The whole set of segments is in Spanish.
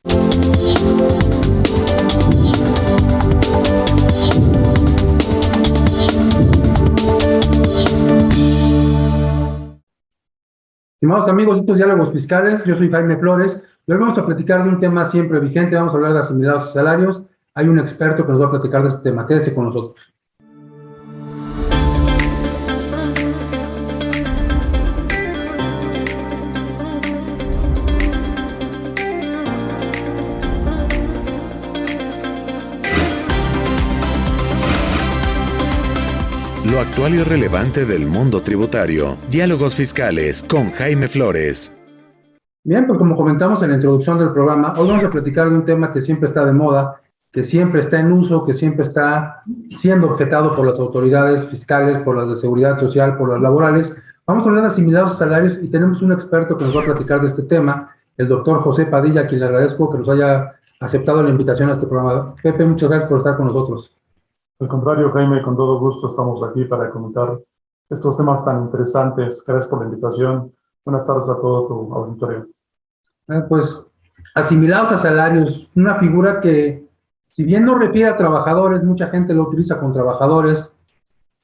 Estimados amigos, estos diálogos fiscales, yo soy Jaime Flores y hoy vamos a platicar de un tema siempre vigente, vamos a hablar de asimilados y salarios. Hay un experto que nos va a platicar de este tema, quédese con nosotros. Lo actual y relevante del mundo tributario. Diálogos fiscales con Jaime Flores. Bien, pues como comentamos en la introducción del programa, hoy vamos a platicar de un tema que siempre está de moda, que siempre está en uso, que siempre está siendo objetado por las autoridades fiscales, por las de seguridad social, por las laborales. Vamos a hablar de asimilados y salarios y tenemos un experto que nos va a platicar de este tema, el doctor José Padilla, a quien le agradezco que nos haya aceptado la invitación a este programa. Pepe, muchas gracias por estar con nosotros. Al contrario, Jaime, con todo gusto estamos aquí para comentar estos temas tan interesantes. Gracias por la invitación. Buenas tardes a todo tu auditorio. Pues asimilados a salarios, una figura que, si bien no refiere a trabajadores, mucha gente lo utiliza con trabajadores,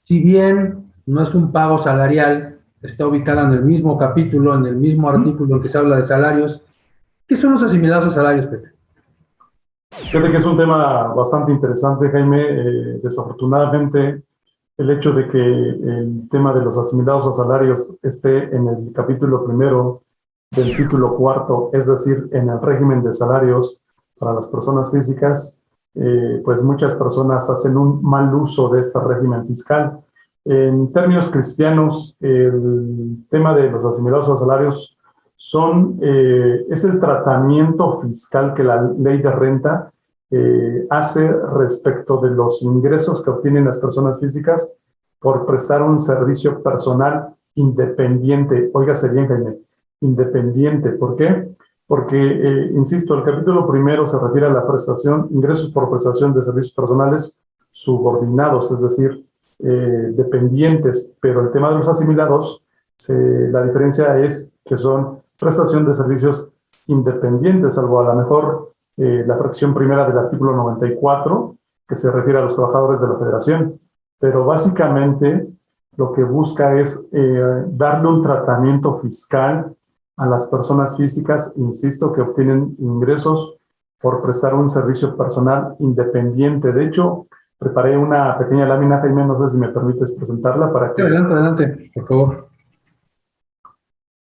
si bien no es un pago salarial, está ubicada en el mismo capítulo, en el mismo artículo en que se habla de salarios. ¿Qué son los asimilados a salarios, Pepe? Creo que es un tema bastante interesante, Jaime. Desafortunadamente, el hecho de que el tema de los asimilados a salarios esté en el capítulo primero del título cuarto, es decir, en el régimen de salarios para las personas físicas, pues muchas personas hacen un mal uso de este régimen fiscal. En términos cristianos, el tema de los asimilados a salarios es el tratamiento fiscal que la ley de renta hace respecto de los ingresos que obtienen las personas físicas por prestar un servicio personal independiente. Óigase bien, Jaime, independiente. ¿Por qué? Porque, insisto, el capítulo primero se refiere a la prestación, ingresos por prestación de servicios personales subordinados, es decir, dependientes, pero el tema de los asimilados, la diferencia es que son prestación de servicios independientes, salvo a lo mejor la fracción primera del artículo 94, que se refiere a los trabajadores de la Federación. Pero básicamente lo que busca es darle un tratamiento fiscal a las personas físicas, insisto, que obtienen ingresos por prestar un servicio personal independiente. De hecho, preparé una pequeña lámina, Jaime, no sé si me permites presentarla para que... Adelante, por favor.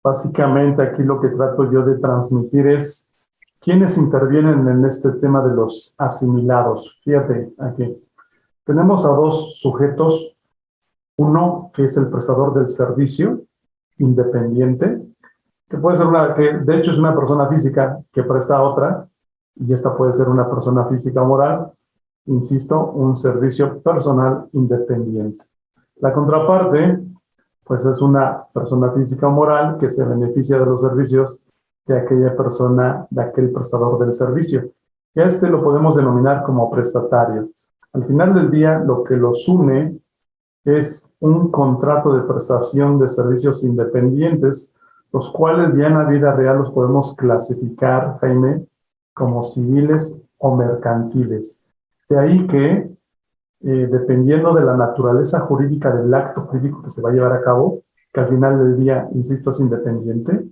Básicamente aquí lo que trato yo de transmitir es quiénes intervienen en este tema de los asimilados. Fíjate aquí. Tenemos a dos sujetos. Uno que es el prestador del servicio independiente, que puede ser que de hecho es una persona física que presta a otra, y esta puede ser una persona física o moral, insisto, un servicio personal independiente. La contraparte, pues es una persona física o moral que se beneficia de los servicios de aquella persona, de aquel prestador del servicio. Y a este lo podemos denominar como prestatario. Al final del día, lo que los une es un contrato de prestación de servicios independientes, los cuales ya en la vida real los podemos clasificar, Jaime, como civiles o mercantiles. De ahí que, dependiendo de la naturaleza jurídica del acto jurídico que se va a llevar a cabo, que al final del día, insisto, es independiente,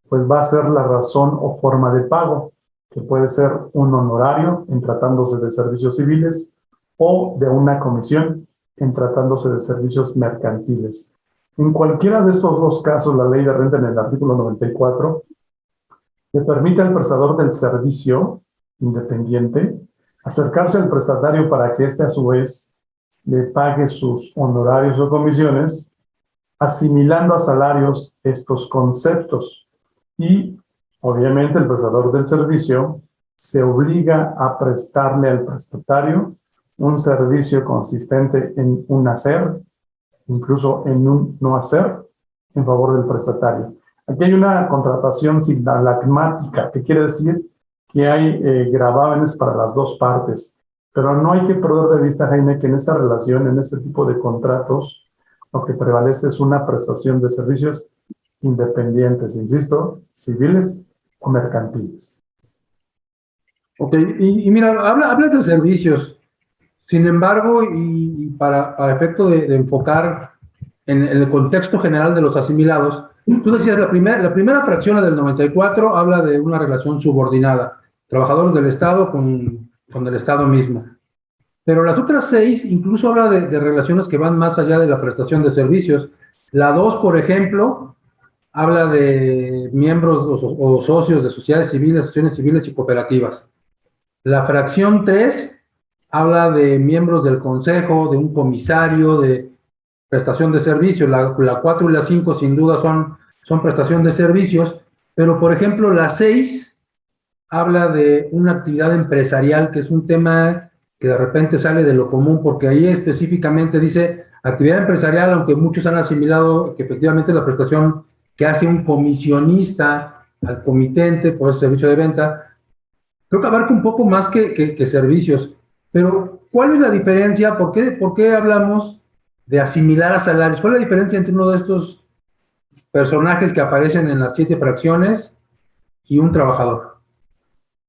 pues va a ser la razón o forma de pago, que puede ser un honorario en tratándose de servicios civiles o de una comisión en tratándose de servicios mercantiles. En cualquiera de estos dos casos, la ley de renta en el artículo 94 le permite al prestador del servicio independiente acercarse al prestatario para que éste a su vez le pague sus honorarios o comisiones, asimilando a salarios estos conceptos. Y obviamente el prestador del servicio se obliga a prestarle al prestatario un servicio consistente en un hacer, incluso en un no hacer, en favor del prestatario. Aquí hay una contratación sinalagmática, que quiere decir que hay gravámenes para las dos partes. Pero no hay que perder de vista, Jaime, que en esta relación, en este tipo de contratos, lo que prevalece es una prestación de servicios independientes, insisto, civiles o mercantiles. Ok, y mira, hablas de servicios. Sin embargo, y para efecto de enfocar en el contexto general de los asimilados, tú decías, la primera fracción, la del 94, habla de una relación subordinada, trabajadores del Estado con el Estado mismo. Pero las otras 6 incluso habla de relaciones que van más allá de la prestación de servicios. La 2, por ejemplo, habla de miembros o socios de sociedades civiles, asociaciones civiles y cooperativas. La fracción 3 habla de miembros del consejo, de un comisario, de prestación de servicios. La 4 y la 5 sin duda son prestación de servicios, pero por ejemplo la 6 habla de una actividad empresarial, que es un tema que de repente sale de lo común, porque ahí específicamente dice actividad empresarial, aunque muchos han asimilado que efectivamente la prestación que hace un comisionista al comitente por ese servicio de venta, creo que abarca un poco más que servicios. Pero, ¿cuál es la diferencia? ¿Por qué hablamos de asimilar a salarios? ¿Cuál es la diferencia entre uno de estos personajes que aparecen en las 7 fracciones y un trabajador?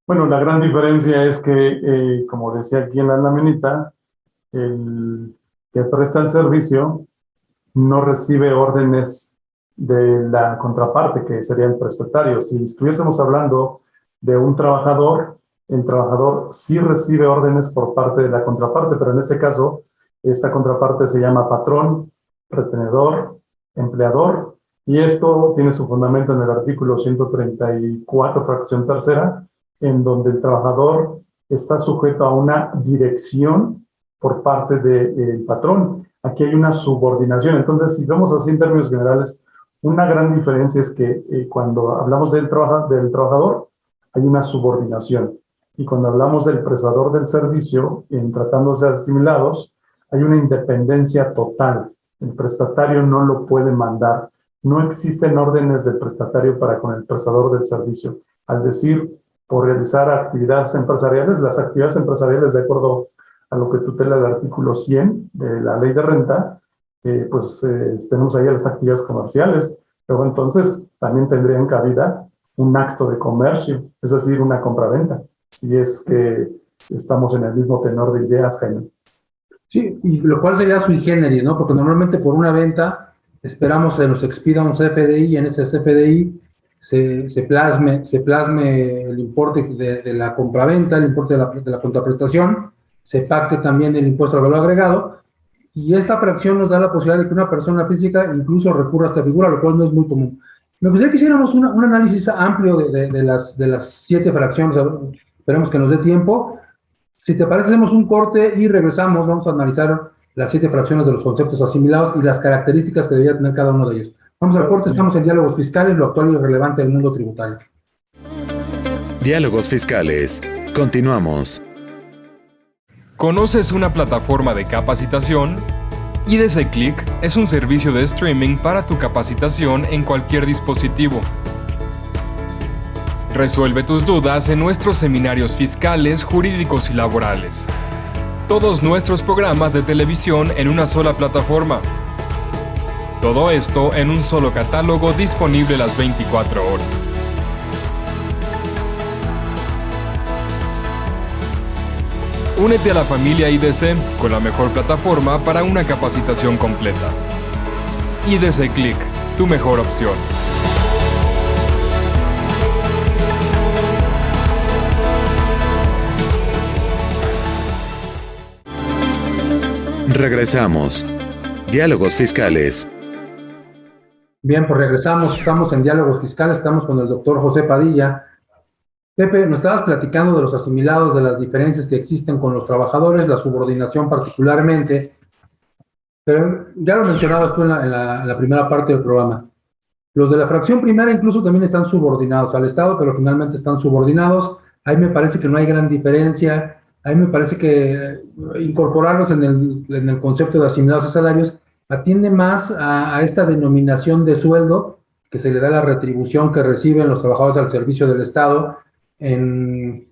Bueno, la gran diferencia es que, como decía aquí en la laminita, el que presta el servicio no recibe órdenes de la contraparte, que sería el prestatario. Si estuviésemos hablando de un trabajador, el trabajador sí recibe órdenes por parte de la contraparte, pero en este caso, esta contraparte se llama patrón, retenedor, empleador, y esto tiene su fundamento en el artículo 134, fracción tercera, en donde el trabajador está sujeto a una dirección por parte del patrón. Aquí hay una subordinación. Entonces, si vemos así en términos generales, una gran diferencia es que cuando hablamos del trabajador, hay una subordinación. Y cuando hablamos del prestador del servicio, en tratándose de asimilados, hay una independencia total. El prestatario no lo puede mandar. No existen órdenes del prestatario para con el prestador del servicio. Al decir, por realizar actividades empresariales, las actividades empresariales, de acuerdo a lo que tutela el artículo 100 de la ley de renta, tenemos ahí las actividades comerciales, pero entonces también tendrían cabida un acto de comercio, es decir, una compraventa, si es que estamos en el mismo tenor de ideas, Jaime. Sí, y lo cual sería sui generis, ¿no? Porque normalmente por una venta esperamos que nos expida un CFDI y en ese CFDI se plasme el importe de la compraventa, el importe de la contraprestación, se pacte también el impuesto al valor agregado, y esta fracción nos da la posibilidad de que una persona física incluso recurra a esta figura, lo cual no es muy común. Me gustaría que hiciéramos un análisis amplio de las 7 fracciones, esperemos que nos dé tiempo. Si te parece, hacemos un corte y regresamos, vamos a analizar las 7 fracciones de los conceptos asimilados y las características que debería tener cada uno de ellos. Vamos al corte, estamos en Diálogos Fiscales, lo actual y relevante del mundo tributario. Diálogos Fiscales. Continuamos. ¿Conoces una plataforma de capacitación? IDC Click es un servicio de streaming para tu capacitación en cualquier dispositivo. Resuelve tus dudas en nuestros seminarios fiscales, jurídicos y laborales. Todos nuestros programas de televisión en una sola plataforma. Todo esto en un solo catálogo disponible las 24 horas. Únete a la familia IDC con la mejor plataforma para una capacitación completa. IDC Click, tu mejor opción. Regresamos. Diálogos Fiscales. Bien, pues regresamos, estamos en Diálogos Fiscales, estamos con el doctor José Padilla. Pepe, nos estabas platicando de los asimilados, de las diferencias que existen con los trabajadores, la subordinación particularmente, pero ya lo mencionabas tú en la primera parte del programa. Los de la fracción primera incluso también están subordinados al Estado, pero finalmente están subordinados. Ahí me parece que no hay gran diferencia. Ahí me parece que incorporarlos en el concepto de asimilados a salarios atiende más a esta denominación de sueldo que se le da a la retribución que reciben los trabajadores al servicio del Estado en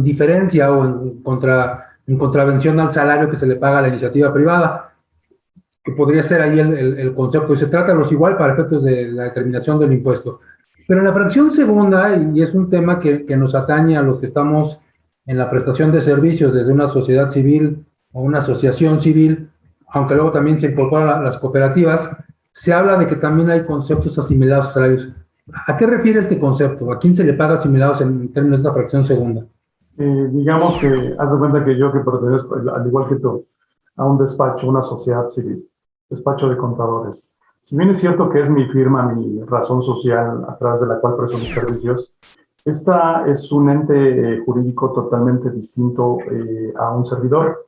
diferencia o en contravención al salario que se le paga a la iniciativa privada, que podría ser ahí el concepto, y se trata de los igual para efectos de la determinación del impuesto. Pero en la fracción segunda, y es un tema que nos atañe a los que estamos en la prestación de servicios desde una sociedad civil o una asociación civil, aunque luego también se incorporan las cooperativas, se habla de que también hay conceptos asimilados a salarios. ¿A qué refiere este concepto? ¿A quién se le paga asimilados en términos de esta fracción segunda? Digamos que, haz de cuenta que yo que pertenezco, al igual que tú, a un despacho, una sociedad civil, despacho de contadores. Si bien es cierto que es mi firma, mi razón social a través de la cual presto mis servicios, esta es un ente jurídico totalmente distinto a un servidor.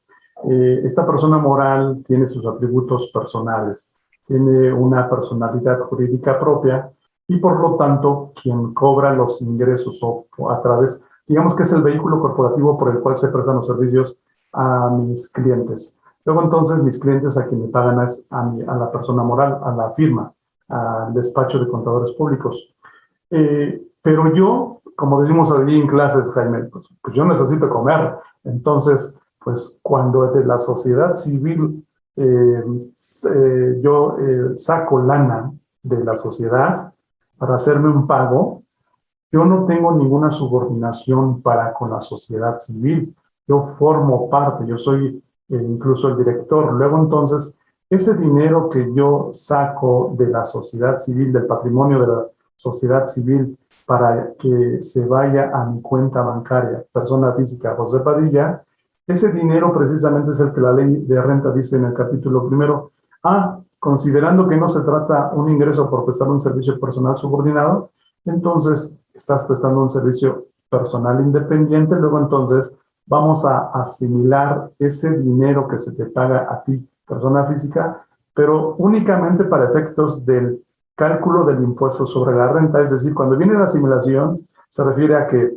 Esta persona moral tiene sus atributos personales, tiene una personalidad jurídica propia y por lo tanto quien cobra los ingresos o a través, digamos que es el vehículo corporativo por el cual se prestan los servicios a mis clientes. Luego entonces mis clientes a quien me pagan es a la persona moral, a la firma, al despacho de contadores públicos. Pero yo, como decimos allí en clases, Jaime, pues yo necesito comer. Entonces, pues cuando de la sociedad civil yo saco lana de la sociedad para hacerme un pago, yo no tengo ninguna subordinación para con la sociedad civil. Yo formo parte, yo soy incluso el director. Luego entonces, ese dinero que yo saco de la sociedad civil, del patrimonio de la sociedad civil, para que se vaya a mi cuenta bancaria, persona física José Padilla, ese dinero precisamente es el que la ley de renta dice en el capítulo primero. Considerando que no se trata un ingreso por prestar un servicio personal subordinado, entonces estás prestando un servicio personal independiente, luego entonces vamos a asimilar ese dinero que se te paga a ti, persona física, pero únicamente para efectos del cálculo del impuesto sobre la renta. Es decir, cuando viene la asimilación, se refiere a que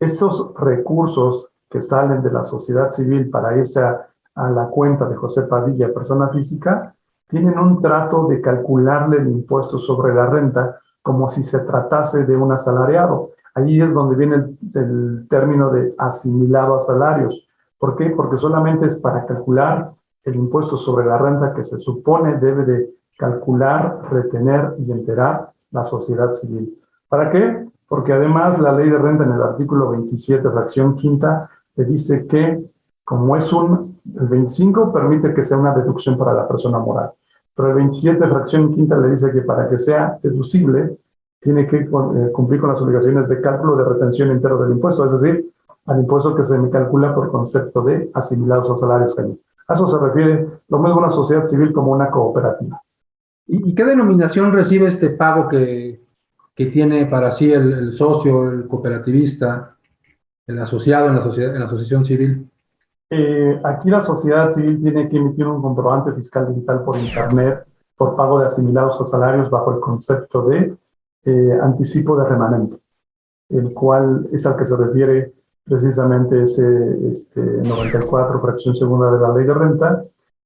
esos recursos que salen de la sociedad civil para irse a la cuenta de José Padilla, persona física, tienen un trato de calcularle el impuesto sobre la renta como si se tratase de un asalariado. Ahí es donde viene el término de asimilado a salarios. ¿Por qué? Porque solamente es para calcular el impuesto sobre la renta que se supone debe de calcular, retener y enterar la sociedad civil. ¿Para qué? Porque además la ley de renta en el artículo 27, fracción quinta, le dice que como es el 25 permite que sea una deducción para la persona moral, pero el 27, fracción quinta, le dice que para que sea deducible tiene que cumplir con las obligaciones de cálculo de retención entero del impuesto, es decir, al impuesto que se me calcula por concepto de asimilados a salarios. A eso se refiere lo mismo una sociedad civil como una cooperativa. ¿Y qué denominación recibe este pago que tiene para sí el socio, el cooperativista, el asociado en la asociación civil? Aquí la sociedad civil tiene que emitir un comprobante fiscal digital por internet por pago de asimilados a salarios bajo el concepto de anticipo de remanente, el cual es al que se refiere precisamente ese 94, fracción segunda de la ley de renta,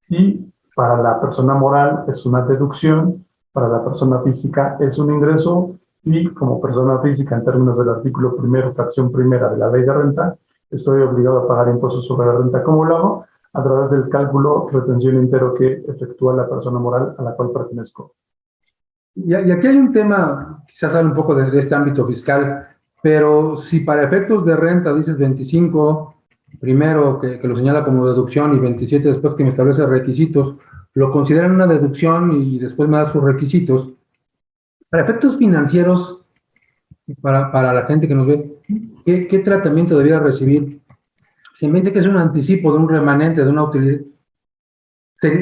y para la persona moral es una deducción, para la persona física es un ingreso, y como persona física en términos del artículo primero, fracción primera de la ley de renta, estoy obligado a pagar impuestos sobre la renta. ¿Cómo lo hago? A través del cálculo retención entero que efectúa la persona moral a la cual pertenezco. Y aquí hay un tema, quizás sale un poco de este ámbito fiscal, pero si para efectos de renta dices 25, primero que lo señala como deducción y 27 después que me establece requisitos, lo consideran una deducción y después me da sus requisitos. Para efectos financieros, para la gente que nos ve, ¿qué tratamiento debiera recibir? Si me dice que es un anticipo de un remanente, de una utilidad,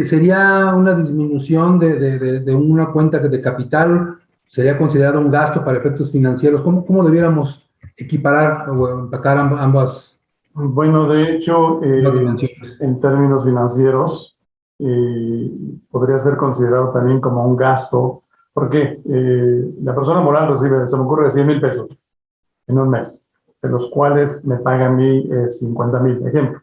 ¿sería una disminución de una cuenta de capital? ¿Sería considerado un gasto para efectos financieros? ¿Cómo debiéramos equiparar o empatar ambas? Bueno, de hecho, en términos financieros, podría ser considerado también como un gasto, porque la persona moral recibe, se me ocurre, 100 mil pesos en un mes, de los cuales me paga a mí 50 mil, ejemplo.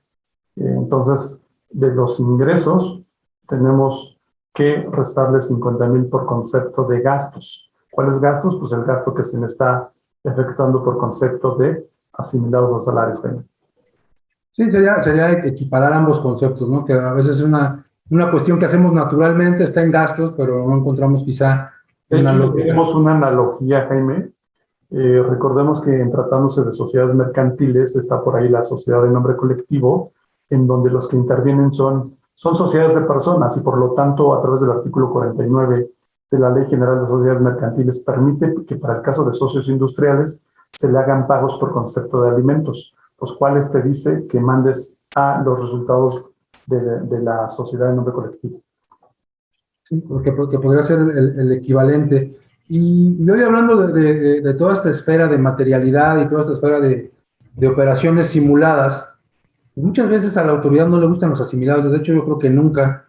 Entonces, de los ingresos, tenemos que restarle 50 mil por concepto de gastos. ¿Cuáles gastos? Pues el gasto que se me está efectuando por concepto de asimilados a salarios. Sí, sería equiparar ambos conceptos, ¿no? Que a veces es una cuestión que hacemos naturalmente, está en gastos, pero no encontramos quizá De hecho, si tenemos una analogía, Jaime. Recordemos que en tratándose de sociedades mercantiles está por ahí la sociedad de nombre colectivo, en donde los que intervienen son sociedades de personas y por lo tanto a través del artículo 49 de la Ley General de Sociedades Mercantiles permite que para el caso de socios industriales se le hagan pagos por concepto de alimentos, los cuales te dice que mandes a los resultados de la sociedad de nombre colectivo. Sí, porque podría ser el equivalente. Y hoy hablando de toda esta esfera de materialidad y toda esta esfera de operaciones simuladas, muchas veces a la autoridad no le gustan los asimilados. De hecho, yo creo que nunca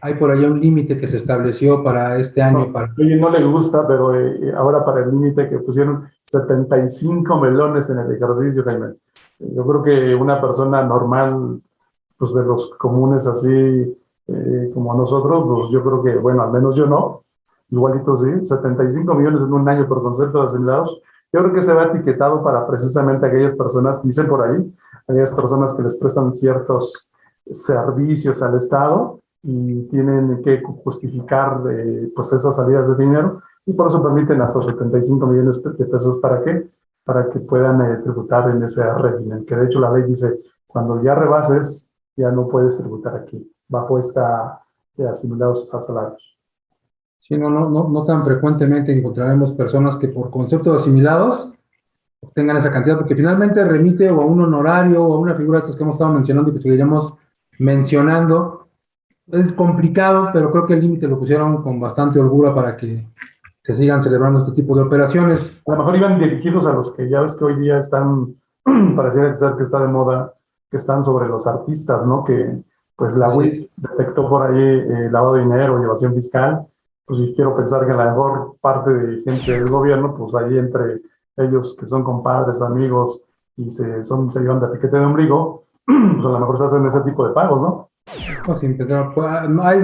hay por allá un límite que se estableció para este año. Oye, no le gusta, pero ahora para el límite que pusieron 75 melones en el ejercicio, Jaime. Yo creo que una persona normal, pues de los comunes así como nosotros, pues yo creo que, bueno, al menos yo no, igualito sí, 75 millones en un año por concepto de asimilados. Yo creo que se va etiquetado para precisamente aquellas personas, dicen por ahí, aquellas personas que les prestan ciertos servicios al Estado y tienen que justificar pues esas salidas de dinero y por eso permiten hasta 75 millones de pesos. ¿Para qué? Para que puedan tributar en ese régimen, que de hecho la ley dice, cuando ya rebases, ya no puedes tributar aquí, bajo esta asimilados a salarios. Sí, no tan frecuentemente encontraremos personas que por concepto de asimilados obtengan esa cantidad, porque finalmente remite o a un honorario o a una figura que hemos estado mencionando y que seguiremos mencionando. Es complicado, pero creo que el límite lo pusieron con bastante holgura para que se sigan celebrando este tipo de operaciones. A lo mejor iban dirigidos a los que ya ves que hoy día están, pareciera ser que está de moda, que están sobre los artistas, ¿no? Que pues la UIF detectó por ahí lavado de dinero y evasión fiscal. Pues y quiero pensar que a lo mejor parte de gente del gobierno, pues ahí entre ellos que son compadres, amigos y se llevan de piquete de ombligo, pues a lo mejor se hacen ese tipo de pagos, ¿no? Hay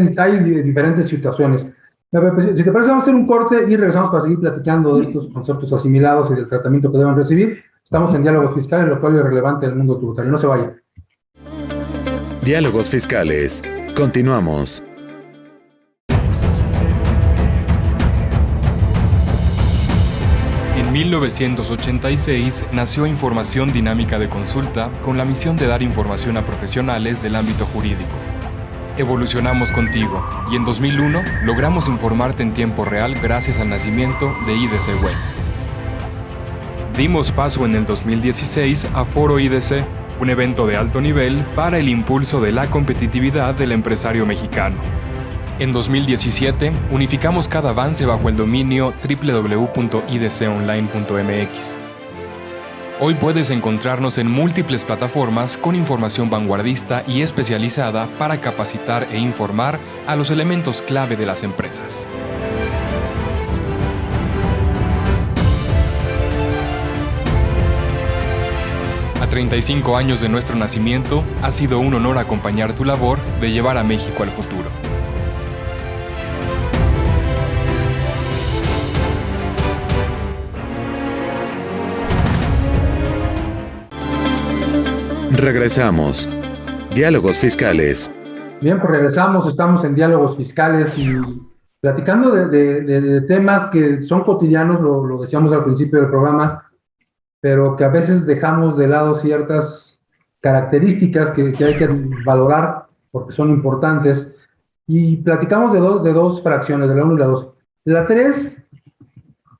diferentes situaciones. Si te parece, vamos a hacer un corte y regresamos para seguir platicando de estos conceptos asimilados y del tratamiento que deben recibir. Estamos en Diálogos Fiscales, lo cual es relevante del mundo tributario. No se vaya. Diálogos Fiscales. Continuamos. En 1986 nació Información Dinámica de Consulta con la misión de dar información a profesionales del ámbito jurídico. Evolucionamos contigo y en 2001 logramos informarte en tiempo real gracias al nacimiento de IDC Web. Dimos paso en el 2016 a Foro IDC, un evento de alto nivel para el impulso de la competitividad del empresario mexicano. En 2017, unificamos cada avance bajo el dominio www.idconline.mx. Hoy puedes encontrarnos en múltiples plataformas con información vanguardista y especializada para capacitar e informar a los elementos clave de las empresas. A 35 años de nuestro nacimiento, ha sido un honor acompañar tu labor de llevar a México al futuro. Regresamos. Diálogos Fiscales. Bien, pues regresamos, estamos en Diálogos Fiscales y platicando de temas que son cotidianos, lo decíamos al principio del programa, pero que a veces dejamos de lado ciertas características que hay que valorar porque son importantes. Y platicamos de dos fracciones, de la 1 y la 2. La 3,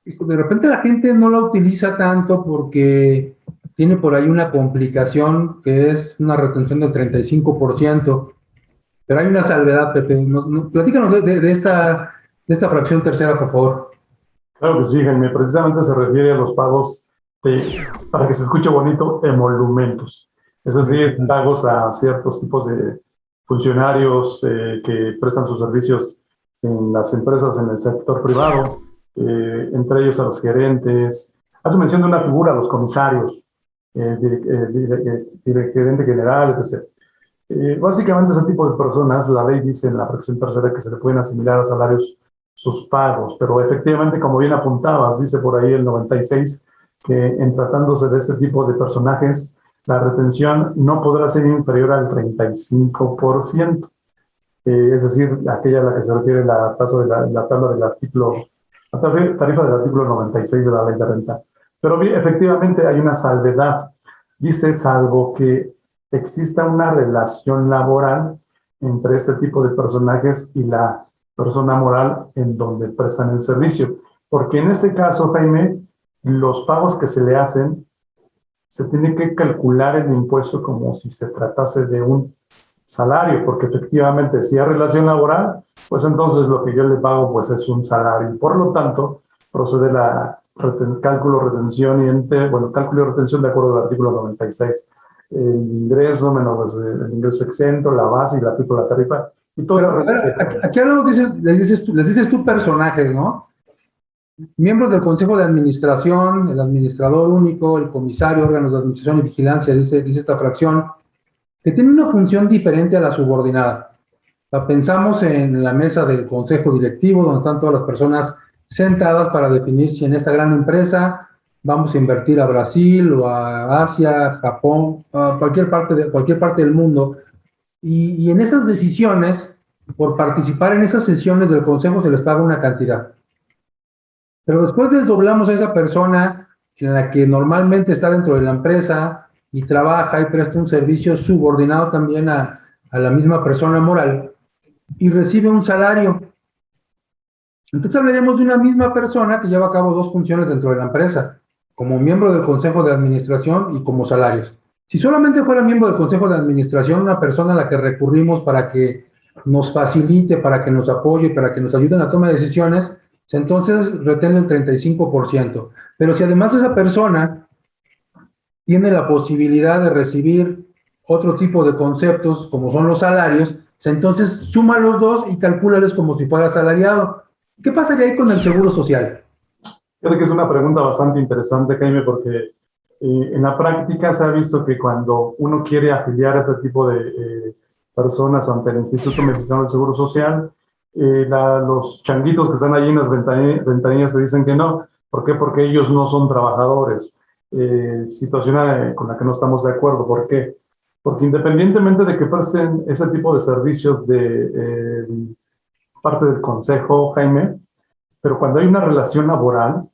de repente la gente no la utiliza tanto porque tiene por ahí una complicación que es una retención del 35%, pero hay una salvedad, Pepe. Platícanos de esta fracción tercera, por favor. Claro que sí, Jaime. Precisamente se refiere a los pagos para que se escuche bonito, emolumentos. Es decir, pagos a ciertos tipos de funcionarios que prestan sus servicios en las empresas en el sector privado, entre ellos a los gerentes. Hace mención de una figura, los comisarios, gerente general, etc. Básicamente ese tipo de personas, la ley dice en la fracción tercera que se le pueden asimilar a salarios sus pagos, pero efectivamente, como bien apuntabas, dice por ahí el 96 que en tratándose de este tipo de personajes, la retención no podrá ser inferior al 35%, es decir, aquella a la que se refiere la tasa de la tabla del artículo la tarifa del artículo 96 de la ley de renta. Pero efectivamente hay una salvedad. Dice, salvo que exista una relación laboral entre este tipo de personajes y la persona moral en donde prestan el servicio. Porque en este caso, Jaime, los pagos que se le hacen, se tiene que calcular el impuesto como si se tratase de un salario, porque efectivamente si hay relación laboral, pues entonces lo que yo le pago pues es un salario. Por lo tanto, procede la cálculo, retención cálculo y retención de acuerdo al artículo 96. El ingreso menos el ingreso exento, la base y la tipo de la tarifa. Y todo eso. Aquí hablamos, les dices tú personajes, ¿no? Miembros del Consejo de Administración, el administrador único, el comisario, órganos de administración y vigilancia, dice esta fracción, que tiene una función diferente a la subordinada. Pensamos en la mesa del consejo directivo, donde están todas las personas sentadas para definir si en esta gran empresa vamos a invertir a Brasil o a Asia, Japón, a cualquier parte del mundo. Y en esas decisiones, por participar en esas sesiones del consejo, se les paga una cantidad. Pero después desdoblamos a esa persona en la que normalmente está dentro de la empresa y trabaja y presta un servicio subordinado también a la misma persona moral y recibe un salario. Entonces hablaríamos de una misma persona que lleva a cabo dos funciones dentro de la empresa, como miembro del Consejo de Administración y como salarios. Si solamente fuera miembro del Consejo de Administración, una persona a la que recurrimos para que nos facilite, para que nos apoye, para que nos ayude en la toma de decisiones, entonces retiene el 35%. Pero si además esa persona tiene la posibilidad de recibir otro tipo de conceptos, como son los salarios, entonces suma los dos y calcúlales como si fuera asalariado. ¿Qué pasaría ahí con el seguro social? Creo que es una pregunta bastante interesante, Jaime, porque en la práctica se ha visto que cuando uno quiere afiliar a ese tipo de personas ante el Instituto Mexicano del Seguro Social, los changuitos que están allí en las ventanillas se dicen que no. ¿Por qué? Porque ellos no son trabajadores. Situación con la que no estamos de acuerdo. ¿Por qué? Porque independientemente de que presten ese tipo de servicios de parte del consejo, Jaime, pero cuando hay una relación laboral,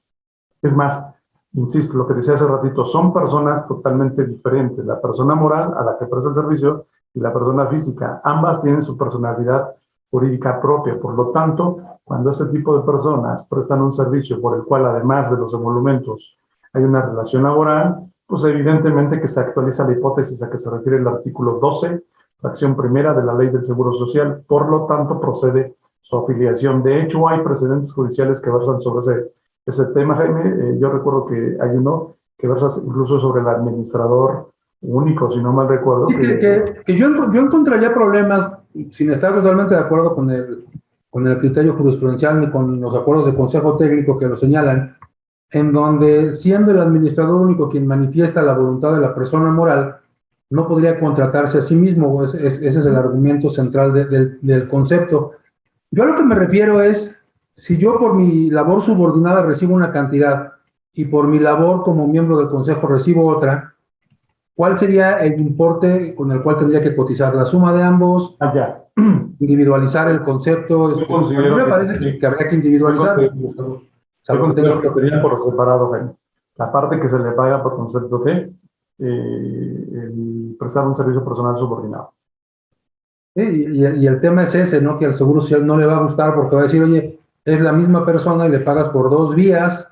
es más, insisto, lo que decía hace ratito, son personas totalmente diferentes. La persona moral a la que presta el servicio y la persona física, ambas tienen su personalidad jurídica propia. Por lo tanto, cuando este tipo de personas prestan un servicio por el cual, además de los emolumentos, hay una relación laboral, pues evidentemente que se actualiza la hipótesis a que se refiere el artículo 12, fracción primera de la Ley del Seguro Social. Por lo tanto, procede su afiliación. De hecho, hay precedentes judiciales que versan sobre ese tema, Jaime. Yo recuerdo que hay uno que versa incluso sobre el administrador único, si no mal recuerdo. Sí, que yo encontraría problemas, sin estar totalmente de acuerdo con el criterio jurisprudencial ni con los acuerdos de consejo técnico que lo señalan, en donde, siendo el administrador único quien manifiesta la voluntad de la persona moral, no podría contratarse a sí mismo. Ese es el argumento central del concepto. Yo a lo que me refiero es, si yo por mi labor subordinada recibo una cantidad y por mi labor como miembro del consejo recibo otra, ¿cuál sería el importe con el cual tendría que cotizar? ¿La suma de ambos? Allá. ¿Individualizar el concepto? A mí me parece que habría que individualizar. Yo considero que sería por separado, Jaime. La parte que se le paga por concepto de el prestar un servicio personal subordinado. Sí, y el tema es ese, ¿no? Que al Seguro Social no le va a gustar porque va a decir, oye, es la misma persona y le pagas por dos vías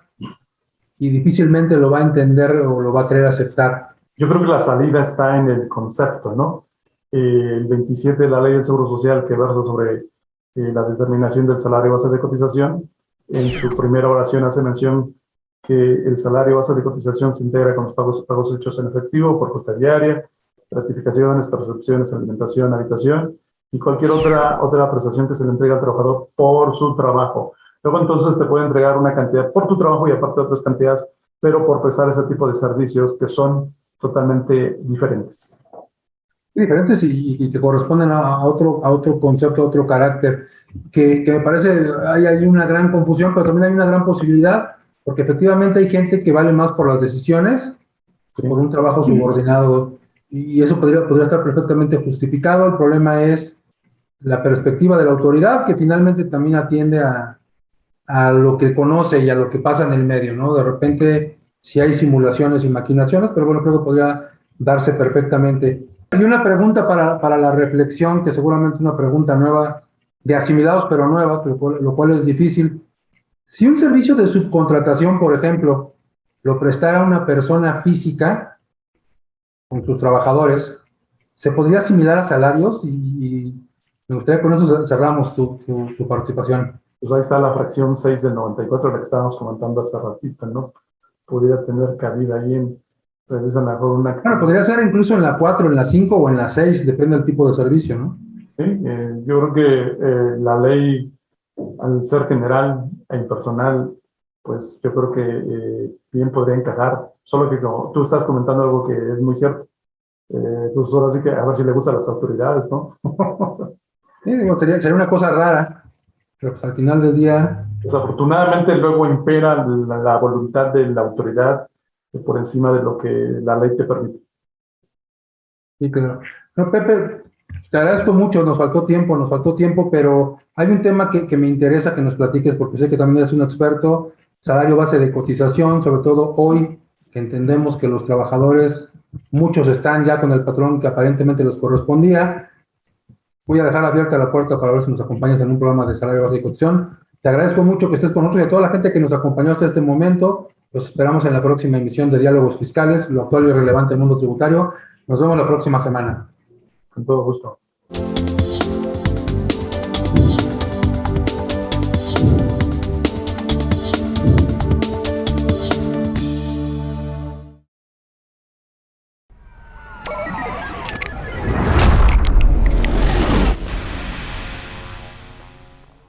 y difícilmente lo va a entender o lo va a querer aceptar. Yo creo que la salida está en el concepto, ¿no? El 27 de la Ley del Seguro Social, que versa sobre la determinación del salario base de cotización, en su primera oración hace mención que el salario base de cotización se integra con los pagos hechos en efectivo, por cuota diaria, gratificaciones, percepciones, alimentación, habitación y cualquier otra prestación que se le entrega al trabajador por su trabajo. Luego entonces te puede entregar una cantidad por tu trabajo y aparte otras cantidades, pero por prestar ese tipo de servicios que son totalmente diferentes. Diferentes y que corresponden a otro concepto, a otro carácter, que me parece hay una gran confusión, pero también hay una gran posibilidad, porque efectivamente hay gente que vale más por las decisiones que por un trabajo subordinado, y eso podría estar perfectamente justificado. El problema es la perspectiva de la autoridad, que finalmente también atiende a a lo que conoce y a lo que pasa en el medio, ¿no? De repente sí hay simulaciones y maquinaciones, pero bueno, creo que podría darse perfectamente. Hay una pregunta para la reflexión, que seguramente es una pregunta nueva, de asimilados pero nueva, lo cual es difícil. Si un servicio de subcontratación, por ejemplo, lo prestara una persona física con sus trabajadores, ¿se podría asimilar a salarios? Y me gustaría que con eso cerramos tu participación. Pues ahí está la fracción 6 del 94, la que estábamos comentando hace ratito, ¿no? Pudiera tener cabida ahí en, pues, a lo mejor una... Bueno, podría ser incluso en la 4, en la 5 o en la 6, depende del tipo de servicio, ¿no? Sí, yo creo que la ley, al ser general e impersonal, pues yo creo que bien podría encajar, solo que como tú estás comentando algo que es muy cierto, pues ahora sí que a ver si le gusta a las autoridades, ¿no? Sí, digo, sería una cosa rara, pero pues al final del día... Desafortunadamente luego impera la voluntad de la autoridad por encima de lo que la ley te permite. Sí, claro. No, Pepe, te agradezco mucho, nos faltó tiempo, pero hay un tema que me interesa que nos platiques, porque sé que también eres un experto, salario base de cotización, sobre todo hoy, que entendemos que los trabajadores, muchos están ya con el patrón que aparentemente les correspondía. Voy a dejar abierta la puerta para ver si nos acompañas en un programa de salario base de cotización. Te agradezco mucho que estés con nosotros y a toda la gente que nos acompañó hasta este momento. Los esperamos en la próxima emisión de Diálogos Fiscales, lo actual y relevante del mundo tributario. Nos vemos la próxima semana. Con todo gusto.